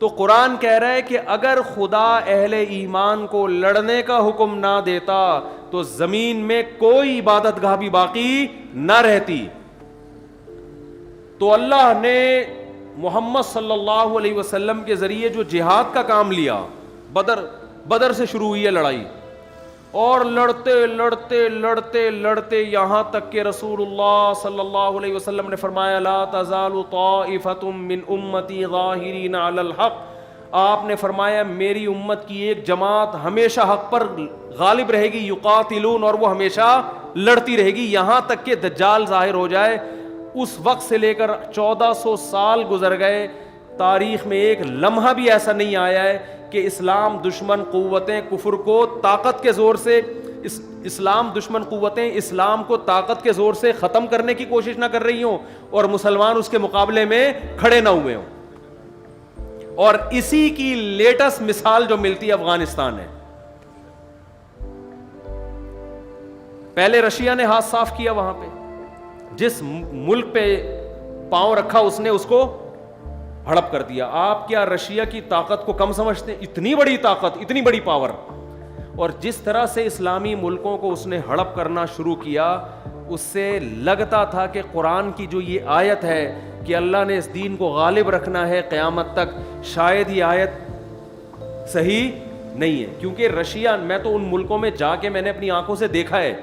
تو قرآن کہہ رہا ہے کہ اگر خدا اہل ایمان کو لڑنے کا حکم نہ دیتا تو زمین میں کوئی عبادت گاہ بھی باقی نہ رہتی. تو اللہ نے محمد صلی اللہ علیہ وسلم کے ذریعے جو جہاد کا کام لیا, بدر سے شروع ہوئی ہے لڑائی, اور لڑتے لڑتے لڑتے لڑتے یہاں تک کہ رسول اللہ صلی اللہ علیہ وسلم نے فرمایا لا تزال طائفۃ من امتی ظاہرین علی الحق. آپ نے فرمایا میری امت کی ایک جماعت ہمیشہ حق پر غالب رہے گی, یقاتلون, اور وہ ہمیشہ لڑتی رہے گی یہاں تک کہ دجال ظاہر ہو جائے. اس وقت سے لے کر 1400 سال گزر گئے, تاریخ میں ایک لمحہ بھی ایسا نہیں آیا ہے کہ اسلام دشمن قوتیں کفر کو طاقت کے زور سے, اسلام دشمن قوتیں اسلام کو طاقت کے زور سے ختم کرنے کی کوشش نہ کر رہی ہوں اور مسلمان اس کے مقابلے میں کھڑے نہ ہوئے ہوں. اور اسی کی لیٹسٹ مثال جو ملتی ہے افغانستان ہے. پہلے رشیا نے ہاتھ صاف کیا وہاں پہ, جس ملک پہ پاؤں رکھا اس نے اس کو ہڑپ کر دیا. آپ کیا رشیا کی طاقت کو کم سمجھتے ہیں؟ اتنی بڑی طاقت, اتنی بڑی پاور. اور جس طرح سے اسلامی ملکوں کو اس نے ہڑپ کرنا شروع کیا, اس سے لگتا تھا کہ قرآن کی جو یہ آیت ہے کہ اللہ نے اس دین کو غالب رکھنا ہے قیامت تک, شاید یہ آیت صحیح نہیں ہے. کیونکہ رشیا, میں تو ان ملکوں میں جا کے میں نے اپنی آنکھوں سے دیکھا ہے,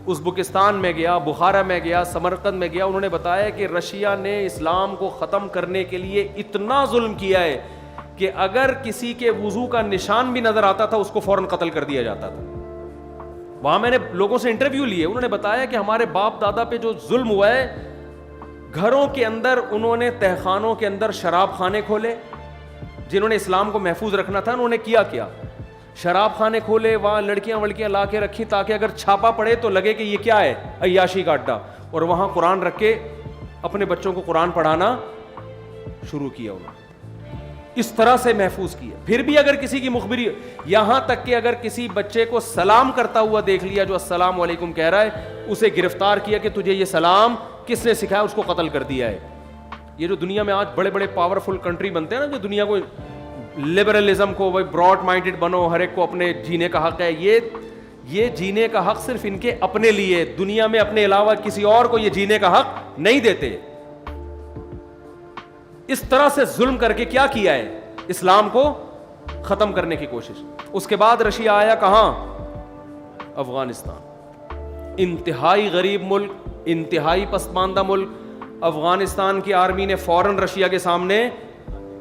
ازبکستان میں گیا, بخارا میں گیا, سمرقند میں گیا, انہوں نے بتایا کہ رشیا نے اسلام کو ختم کرنے کے لیے اتنا ظلم کیا ہے کہ اگر کسی کے وضو کا نشان بھی نظر آتا تھا اس کو فوراً قتل کر دیا جاتا تھا. وہاں میں نے لوگوں سے انٹرویو لیے, انہوں نے بتایا کہ ہمارے باپ دادا پہ جو ظلم ہوا ہے, گھروں کے اندر انہوں نے تہخانوں کے اندر شراب خانے کھولے, جنہوں نے اسلام کو محفوظ رکھنا تھا انہوں نے کیا شراب خانے کھولے, وہاں لڑکیاں وڑکیاں لا کے رکھی تاکہ اگر چھاپا پڑے تو لگے کہ یہ کیا ہے, عیاشی کا اڈا, اور وہاں قرآن رکھ کے اپنے بچوں کو قرآن پڑھانا شروع کیا. انہوں نے اس طرح سے محفوظ کیا. پھر بھی اگر کسی کی مخبری, یہاں تک کہ اگر کسی بچے کو سلام کرتا ہوا دیکھ لیا جو السلام علیکم کہہ رہا ہے, اسے گرفتار کیا کہ تجھے یہ سلام کس نے سکھایا, اس کو قتل کر دیا ہے. یہ جو دنیا میں آج بڑے بڑے پاورفل کنٹری بنتے ہیں نا, جو دنیا کو لبرلزم کو براڈ مائنڈڈ بنو, ہر ایک کو اپنے جینے کا حق ہے, یہ جینے کا حق صرف ان کے اپنے لیے, دنیا میں اپنے علاوہ کسی اور کو یہ جینے کا حق نہیں دیتے. اس طرح سے ظلم کر کے کیا کیا ہے, اسلام کو ختم کرنے کی کوشش. اس کے بعد رشیا آیا کہاں, افغانستان. انتہائی غریب ملک, انتہائی پسماندہ ملک. افغانستان کی آرمی نے فوراً رشیا کے سامنے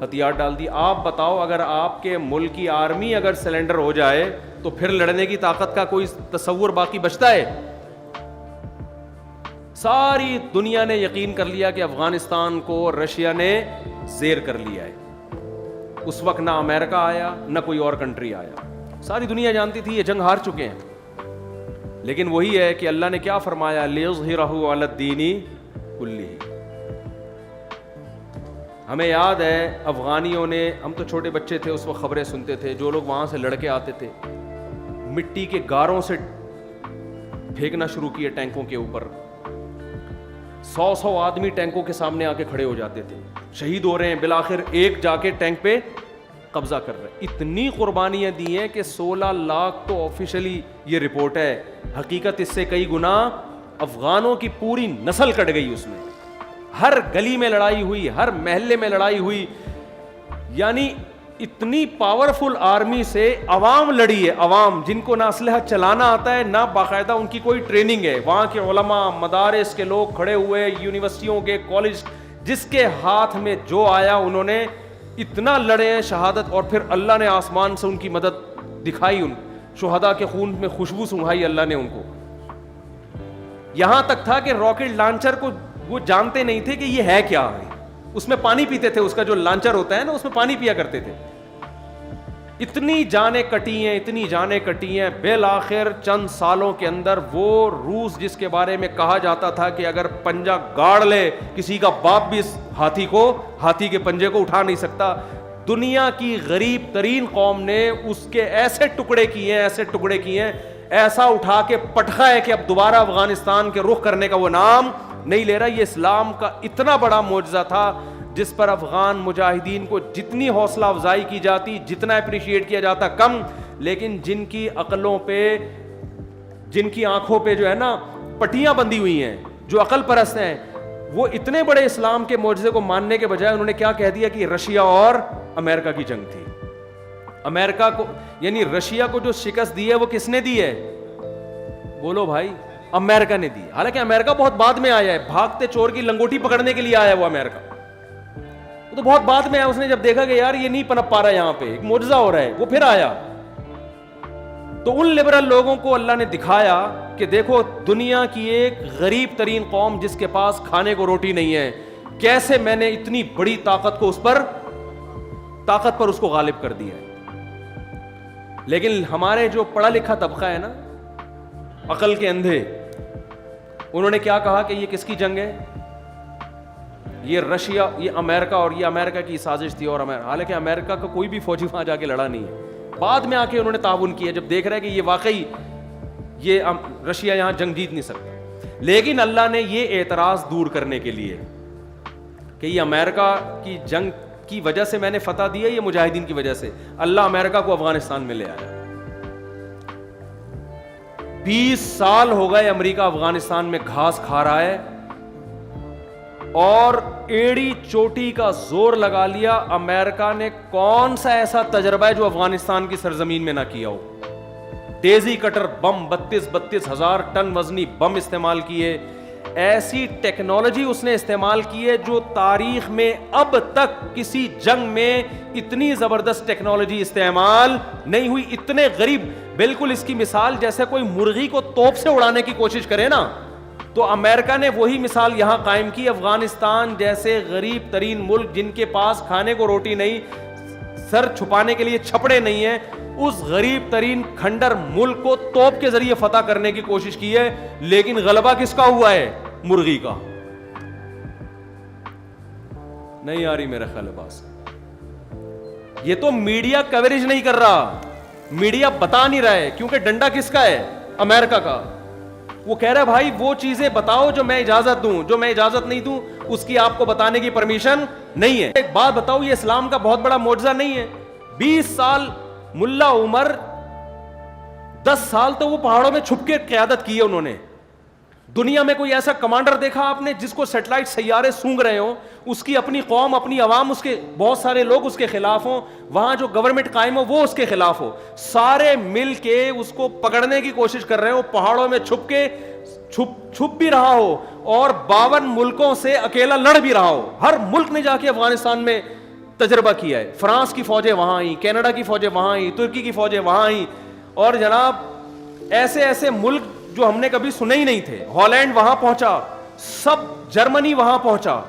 ہتھیار ڈال دی. آپ بتاؤ, اگر آپ کے ملک کی آرمی اگر سلنڈر ہو جائے تو پھر لڑنے کی طاقت کا کوئی تصور باقی بچتا ہے؟ ساری دنیا نے یقین کر لیا کہ افغانستان کو رشیا نے زیر کر لیا ہے. اس وقت نہ امریکہ آیا نہ کوئی اور کنٹری آیا, ساری دنیا جانتی تھی یہ جنگ ہار چکے ہیں. لیکن وہی ہے کہ اللہ نے کیا فرمایا, لِيُظْهِرَهُ عَلَى الدِّينِ كُلِّهِ. ہمیں یاد ہے افغانیوں نے, ہم تو چھوٹے بچے تھے اس وقت خبریں سنتے تھے, جو لوگ وہاں سے لڑکے آتے تھے مٹی کے گاروں سے پھینکنا شروع کیے ٹینکوں کے اوپر. 100 آدمی ٹینکوں کے سامنے آ کے کھڑے ہو جاتے تھے, شہید ہو رہے ہیں, بالآخر ایک جا کے ٹینک پہ قبضہ کر رہے ہیں. اتنی قربانیاں دی ہیں کہ 16 لاکھ تو آفیشلی یہ رپورٹ ہے, حقیقت اس سے کئی گنا افغانوں کی پوری نسل کٹ گئی. اس میں ہر گلی میں لڑائی ہوئی, ہر محلے میں لڑائی ہوئی. یعنی اتنی پاورفل آرمی سے عوام لڑی ہے, عوام جن کو نہ اسلحہ چلانا آتا ہے نہ باقاعدہ ان کی کوئی ٹریننگ ہے. وہاں کے علماء, مدارس کے لوگ کھڑے ہوئے, یونیورسٹیوں کے, کالج, جس کے ہاتھ میں جو آیا انہوں نے اتنا لڑے ہیں شہادت. اور پھر اللہ نے آسمان سے ان کی مدد دکھائی, ان شہداء کے خون میں خوشبو سنگھائی اللہ نے ان کو. یہاں تک تھا کہ راکٹ لانچر کو وہ جانتے نہیں تھے کہ یہ ہے کیا ہے, اس میں پانی پیتے تھے, اس کا جو لانچر ہوتا ہے نا اس میں پانی پیا کرتے تھے. اتنی جانیں کٹی ہیں, اتنی جانیں کٹی ہیں. بالآخر چند سالوں کے اندر وہ روس جس کے بارے میں کہا جاتا تھا کہ اگر پنجہ گاڑ لے کسی کا باپ بھی اس ہاتھی کے پنجے کو اٹھا نہیں سکتا, دنیا کی غریب ترین قوم نے اس کے ایسے ٹکڑے کیے ہیں, ایسا اٹھا کے پٹخا ہے کہ اب دوبارہ افغانستان کے رخ کرنے کا وہ نام نہیں لے رہا. یہ اسلام کا اتنا بڑا معجزہ تھا جس پر افغان مجاہدین کو جتنی حوصلہ افزائی کی جاتی, جتنا اپریشیٹ کیا جاتا کم, لیکن جن کی عقلوں پہ, جن کی آنکھوں پہ جو ہے نا پٹیاں بندھی ہوئی ہیں, جو عقل پرست ہیں, وہ اتنے بڑے اسلام کے معجزے کو ماننے کے بجائے انہوں نے کیا کہہ دیا کہ رشیا اور امریکہ کی جنگ تھی. امریکہ کو یعنی رشیا کو جو شکست دی ہے وہ کس نے دی ہے؟ بولو بھائی, امریکہ نے دی. حالانکہ امریکہ بہت بعد میں آیا ہے, بھاگتے چور کی لنگوٹی پکڑنے کے لیے آیا وہ امریکہ, وہ تو بہت بعد میں آیا. اس نے جب دیکھا کہ یار یہ نہیں پنپ پا رہا یہاں پہ, ایک معجزہ ہو رہا ہے, وہ پھر آیا. تو ان لبرل لوگوں کو اللہ نے دکھایا کہ دیکھو دنیا کی ایک غریب ترین قوم جس کے پاس کھانے کو روٹی نہیں ہے, کیسے میں نے اتنی بڑی طاقت کو اس کو غالب کر دیا ہے. لیکن ہمارے جو پڑھا لکھا طبقہ ہے نا, عقل کے اندھے, انہوں نے کیا کہا کہ یہ کس کی جنگ ہے؟ یہ رشیا, یہ امریکہ, اور یہ امریکہ کی سازش تھی. اور حالانکہ امریکہ کا کوئی بھی فوجی وہاں جا کے لڑا نہیں ہے, بعد میں آ کے انہوں نے تعاون کیا جب دیکھ رہے کہ یہ واقعی یہ رشیا یہاں جنگ جیت نہیں سکتا. لیکن اللہ نے یہ اعتراض دور کرنے کے لیے کہ یہ امریکہ کی جنگ کی وجہ سے میں نے فتح دی ہے, یہ مجاہدین کی وجہ سے, اللہ امریکہ کو افغانستان میں لے آیا. 20 سال ہو گئے امریکہ افغانستان میں گھاس کھا رہا ہے, اور ایڑی چوٹی کا زور لگا لیا. امریکہ نے کون سا ایسا تجربہ ہے جو افغانستان کی سرزمین میں نہ کیا ہو؟ ڈیزی کٹر بم 32 ہزار ٹن وزنی بم استعمال کیے. ایسی ٹیکنالوجی اس نے استعمال کی ہے جو تاریخ میں اب تک کسی جنگ میں اتنی زبردست ٹیکنالوجی استعمال نہیں ہوئی. اتنے غریب, بالکل اس کی مثال جیسے کوئی مرغی کو توپ سے اڑانے کی کوشش کرے نا, تو امریکہ نے وہی مثال یہاں قائم کی. افغانستان جیسے غریب ترین ملک جن کے پاس کھانے کو روٹی نہیں, سر چھپانے کے لیے چھپڑے نہیں ہیں, اس غریب ترین کھنڈر ملک کو توپ کے ذریعے فتح کرنے کی کوشش کی ہے. لیکن غلبہ کس کا ہوا ہے؟ مرغی کا. نہیں آ رہی میرا خیال ہے بات. یہ تو میڈیا کوریج نہیں کر رہا, میڈیا بتا نہیں رہا ہے, کیونکہ ڈنڈا کس کا ہے؟ امریکہ کا. وہ کہہ رہا ہے بھائی وہ چیزیں بتاؤ جو میں اجازت دوں, جو میں اجازت نہیں دوں اس کی آپ کو بتانے کی پرمیشن نہیں ہے. ایک بات بتاؤ, یہ اسلام کا بہت بڑا معجزہ نہیں ہے؟ 20 سال ملا عمر 10 سال تو وہ پہاڑوں میں چھپ کے قیادت کی ہے انہوں نے. دنیا میں کوئی ایسا کمانڈر دیکھا آپ نے جس کو سیٹلائٹ سیارے سونگ رہے ہوں, اس کی اپنی قوم, اپنی عوام, اس کے بہت سارے لوگ اس کے خلاف ہوں, وہاں جو گورنمنٹ قائم ہو وہ اس کے خلاف ہو, سارے مل کے اس کو پکڑنے کی کوشش کر رہے ہو, پہاڑوں میں چھپ کے چھپ بھی رہا ہو, اور 52 ملکوں سے اکیلا لڑ بھی رہا ہو. ہر ملک نے جا کے افغانستان میں تجربہ کیا ہے. فرانس کی فوجیں وہاں آئیں, کینیڈا کی فوجیں وہاں آئیں, ترکی کی فوجیں وہاں آئیں, اور جناب ایسے ایسے ملک جو ہم نے کبھی سنے ہی نہیں تھے. ہالینڈ وہاں پہنچا, سب جرمنی وہاں پہنچا,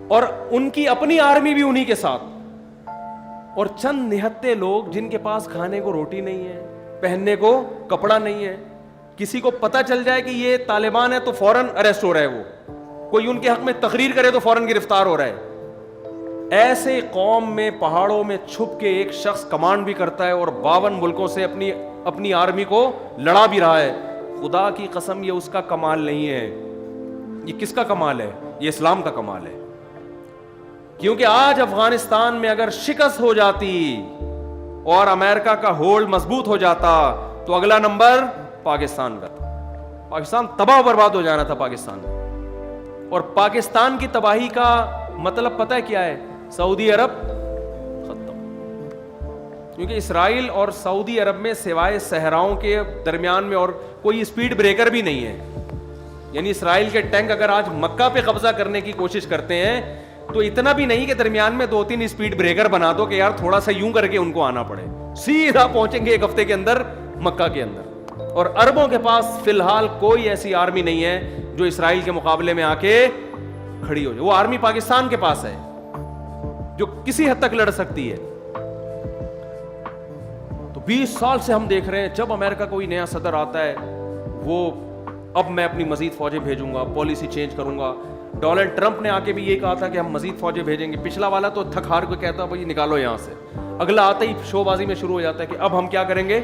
اور ان کی اپنی آرمی بھی انہی کے ساتھ. اور چند نہتے لوگ جن کے پاس کھانے کو روٹی نہیں ہے, پہننے کو کپڑا نہیں ہے, کسی کو پتہ چل جائے کہ یہ طالبان ہے تو فوراً اریسٹ ہو رہا ہے, وہ کوئی ان کے حق میں تقریر کرے تو فوراً گرفتار ہو رہا ہے. ایسے قوم میں پہاڑوں میں چھپ کے ایک شخص کمانڈ بھی کرتا ہے اور 52 ملکوں سے اپنی آرمی کو لڑا بھی رہا ہے. خدا کی قسم یہ اس کا کمال نہیں ہے, یہ کس کا کمال ہے؟ یہ اسلام کا کمال ہے. کیونکہ آج افغانستان میں اگر شکست ہو جاتی اور امریکہ کا ہولڈ مضبوط ہو جاتا تو اگلا نمبر پاکستان کا تھا. پاکستان تباہ و برباد ہو جانا تھا پاکستان. اور پاکستان کی تباہی کا مطلب پتہ ہے کیا ہے؟ سعودی عرب ختم. کیونکہ اسرائیل اور سعودی عرب میں سوائے صحراؤں کے درمیان میں اور کوئی اسپیڈ بریکر بھی نہیں ہے. یعنی اسرائیل کے ٹینک اگر آج مکہ پہ قبضہ کرنے کی کوشش کرتے ہیں تو اتنا بھی نہیں کہ درمیان میں 2-3 اسپیڈ بریکر بنا دو کہ یار تھوڑا سا یوں کر کے ان کو آنا پڑے, سیدھا پہنچیں گے 1 ہفتے کے اندر مکہ کے اندر. اور عربوں کے پاس فی الحال کوئی ایسی آرمی نہیں ہے جو اسرائیل کے مقابلے میں آ کے کھڑی ہو جائے. وہ آرمی پاکستان کے پاس ہے جو کسی حد تک لڑ سکتی ہے. تو 20 سال سے ہم دیکھ رہے ہیں جب امریکہ کوئی نیا صدر آتا ہے وہ اب میں اپنی مزید فوجیں بھیجوں گا, پالیسی چینج کروں گا. ڈونلڈ ٹرمپ نے آ کے بھی یہ کہا تھا کہ ہم مزید فوجیں بھیجیں گے. پچھلا والا تو تھک ہار کو کہتا بھائی نکالو یہاں سے, اگلا آتا ہی شو بازی میں شروع ہو جاتا ہے کہ اب ہم کیا کریں گے,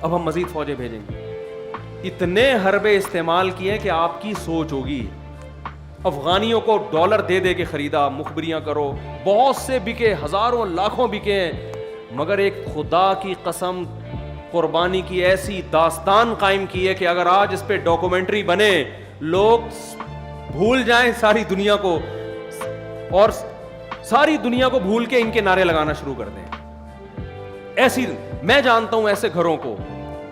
اب ہم مزید فوجیں بھیجیں گے. اتنے حربے استعمال کیے کہ آپ کی سوچ ہوگی افغانیوں کو ڈالر دے دے کے خریدا, مخبریاں کرو, بہت سے بکے, ہزاروں لاکھوں بکے ہیں, مگر ایک خدا کی قسم قربانی کی ایسی داستان قائم کی ہے کہ اگر آج اس پہ ڈاکومنٹری بنے, لوگ بھول جائیں ساری دنیا کو, اور ساری دنیا کو بھول کے ان کے نعرے لگانا شروع کر دیں. ایسی میں جانتا ہوں ایسے گھروں کو,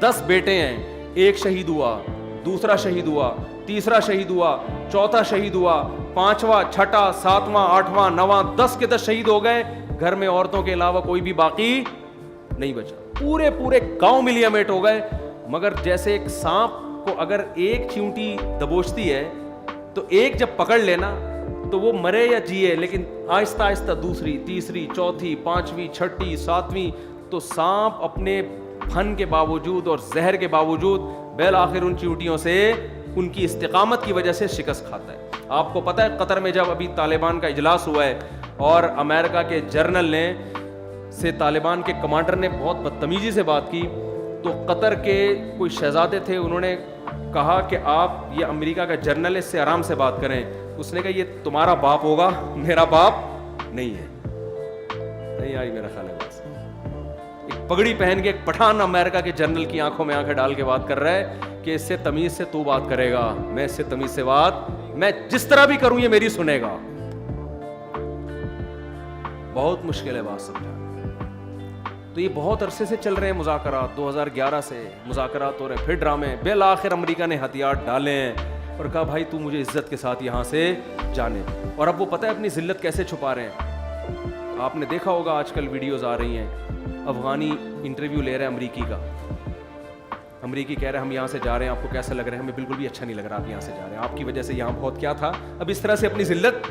10 بیٹے ہیں, ایک شہید ہوا, دوسرا شہید ہوا, تیسرا شہید ہوا, چوتھا شہید ہوا, 5واں, 6واں, 7واں, 8واں, 9واں, 10 کے 10 شہید ہو گئے. گھر میں عورتوں کے علاوہ کوئی بھی باقی نہیں بچا, پورے گاؤں ملیامیٹ ہو گئے. مگر جیسے ایک سانپ کو اگر ایک چیونٹی دبوچتی ہے تو ایک جب پکڑ لینا تو وہ مرے یا جیے, لیکن آہستہ آہستہ دوسری, تیسری, چوتھی, 5ویں, 6ٹھی, 7ویں, تو سانپ اپنے پھن کے باوجود اور زہر کے باوجود بالآخر ان چیونٹیوں سے ان کی استقامت کی وجہ سے شکست کھاتا ہے. آپ کو پتہ ہے قطر میں جب ابھی طالبان کا اجلاس ہوا ہے اور امریکہ کے جرنل نے سے طالبان کے کمانڈر نے بہت بدتمیزی سے بات کی, تو قطر کے کوئی شہزادے تھے, انہوں نے کہا کہ آپ یہ امریکہ کا جرنل ہے, اس سے آرام سے بات کریں. اس نے کہا یہ تمہارا باپ ہوگا, میرا باپ نہیں ہے. نہیں آئی میرا خیال ہے بات. ایک پگڑی پہن کے ایک پٹھان امریکہ کے جنرل کی آنکھوں میں آنکھیں ڈال کے بات کر رہا ہے کہ اس سے تمیز سے تو بات کرے گا, میں اس سے تمیز سے بات, میں جس طرح بھی کروں یہ میری سنے گا. بہت مشکل ہے بات سمجھا. تو یہ بہت عرصے سے چل رہے ہیں مذاکرات, 2011 سے مذاکرات ہو رہے ہیں, پھر ڈرامے. بالآخر امریکہ نے ہتھیار ڈالے ہیں اور کہا بھائی تو مجھے عزت کے ساتھ یہاں سے جانے. اور اب وہ پتہ ہے اپنی ذلت کیسے چھپا رہے ہیں. آپ نے دیکھا ہوگا آج کل ویڈیوز آ رہی ہیں, افغانی انٹرویو لے رہے ہیں امریکی کا, امریکی کہہ رہے ہیں ہم یہاں سے جا رہے ہیں, آپ کو کیسا لگ رہا ہے؟ ہمیں بالکل بھی اچھا نہیں لگ رہا آپ یہاں سے جا رہے ہیں, آپ کی وجہ سے یہاں بہت کیا تھا. اب اس طرح سے اپنی ذلت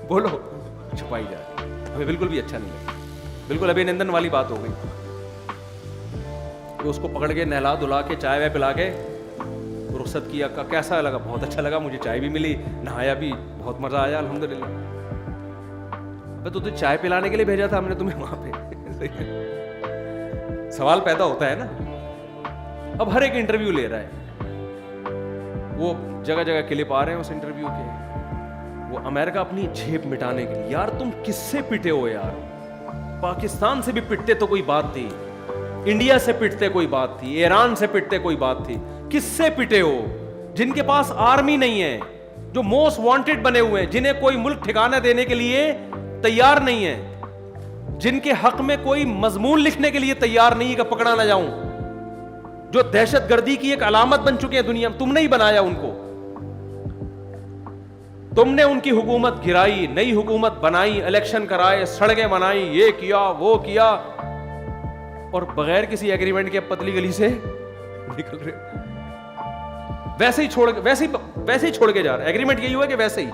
بولو چھپائی جا رہی ہے, ہمیں بالکل بھی اچھا نہیں لگا. بالکل ابھینندن والی بات ہو گئی. اس کو پکڑ کے نہلا دھلا کے چائے وائے پلا کے رخصت کیا. کیسا لگا؟ بہت اچھا لگا, مجھے چائے بھی ملی, نہایا بھی, بہت مزہ آیا الحمدللہ. تو چائے پلانے کے لیے بھیجا تھا ہم نے تمہیں وہاں پہ. سوال پیدا ہوتا ہے نا. اب ہر ایک انٹرویو لے رہا ہے, وہ جگہ جگہ کلپ آ رہے ہیں اس انٹرویو کے. وہ امریکہ اپنی جھیپ مٹانے کے لیے, یار تم کس سے پٹے ہو یار؟ پاکستان سے بھی پٹتے تو کوئی بات تھی, انڈیا سے پٹتے کوئی بات تھی, ایران سے پٹتے کوئی بات تھی. کس سے پٹے ہو؟ جن کے پاس آرمی نہیں ہے, جو موسٹ وانٹڈ بنے ہوئے ہیں, جنہیں کوئی ملک ٹھکانہ دینے کے لیے تیار نہیں ہے, جن کے حق میں کوئی مضمون لکھنے کے لیے تیار نہیں کہ پکڑا نہ جاؤں, جو دہشت گردی کی ایک علامت بن چکے ہیں دنیا میں. تم نے ہی بنایا ان کو, تم نے ان کی حکومت گرائی, نئی حکومت بنائی, الیکشن کرائے, سڑکیں بنائی, یہ کیا وہ کیا, اور بغیر کسی ایگریمنٹ کے پتلی گلی سے نکل رہے. ویسے ہی چھوڑ کے جا رہے. ایگریمنٹ یہی ہوا کہ ویسے ہی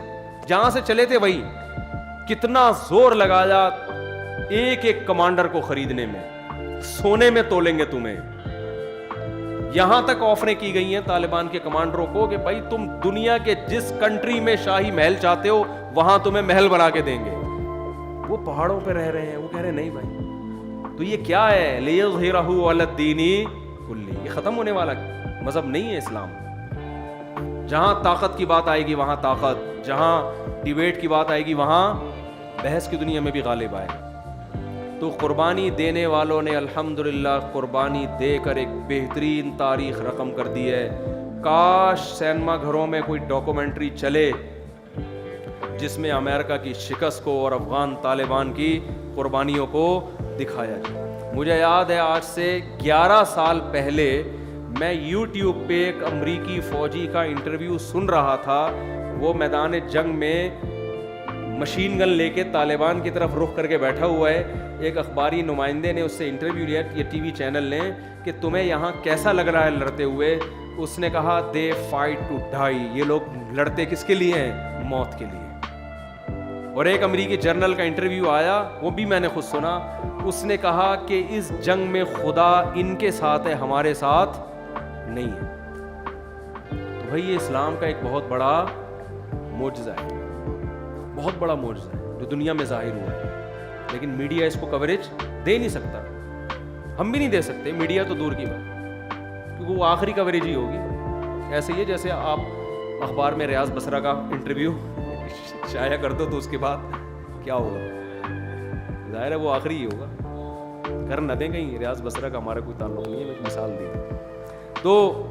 جہاں سے چلے تھے وہی. کتنا زور لگایا ایک ایک کمانڈر کو خریدنے میں, سونے میں تولیں گے تمہیں. یہاں تک آفریں کی گئی ہیں طالبان کے کمانڈروں کو کہ بھائی تم دنیا کے جس کنٹری میں شاہی محل چاہتے ہو وہاں تمہیں محل بنا کے دیں گے. وہ پہاڑوں پہ رہ رہے ہیں, وہ کہہ رہے نہیں بھائی تو یہ کیا ہے, لیظہرہ علی الدین کلہ, یہ ختم ہونے والا مذہب نہیں ہے اسلام. جہاں طاقت کی بات آئے گی وہاں طاقت, جہاں ڈیبیٹ کی بات آئے گی وہاں بحث کی دنیا میں بھی غالب آئے. تو قربانی دینے والوں نے الحمدللہ قربانی دے کر ایک بہترین تاریخ رقم کر دی ہے. کاش سینما گھروں میں کوئی ڈاکومنٹری چلے جس میں امریکہ کی شکست کو اور افغان طالبان کی قربانیوں کو دکھایا جائے. مجھے یاد ہے آج سے 11 سال پہلے میں یوٹیوب پہ ایک امریکی فوجی کا انٹرویو سن رہا تھا. وہ میدان جنگ میں مشین گن لے کے طالبان کی طرف رخ کر کے بیٹھا ہوا ہے. ایک اخباری نمائندے نے اس سے انٹرویو لیا, یہ ٹی وی چینل نے, کہ تمہیں یہاں کیسا لگ رہا ہے لڑتے ہوئے. اس نے کہا دے فائٹ ٹو ڈائی, یہ لوگ لڑتے کس کے لیے ہیں؟ موت کے لیے. اور ایک امریکی جرنل کا انٹرویو آیا, وہ بھی میں نے خود سنا. اس نے کہا کہ اس جنگ میں خدا ان کے ساتھ ہے, ہمارے ساتھ نہیں ہے. تو بھائی یہ اسلام کا ایک بہت بڑا معجزہ ہے, بہت بڑا معجزہ ہے جو دنیا میں ظاہر ہوا ہے. لیکن میڈیا اس کو کوریج دے نہیں سکتا, ہم بھی نہیں دے سکتے, میڈیا تو دور کی بات, کیونکہ وہ آخری کوریج ہی ہوگی. ایسے ہی ہے جیسے آپ اخبار میں ریاض بصرہ کا انٹرویو شائع کر دو تو اس کے بعد کیا ہوگا؟ ظاہر ہے وہ آخری ہی ہوگا. کر نہ دیں کہیں ریاض بصرہ کا ہمارا کوئی تعلق نہیں ہے, میں ایک مثال دی. تو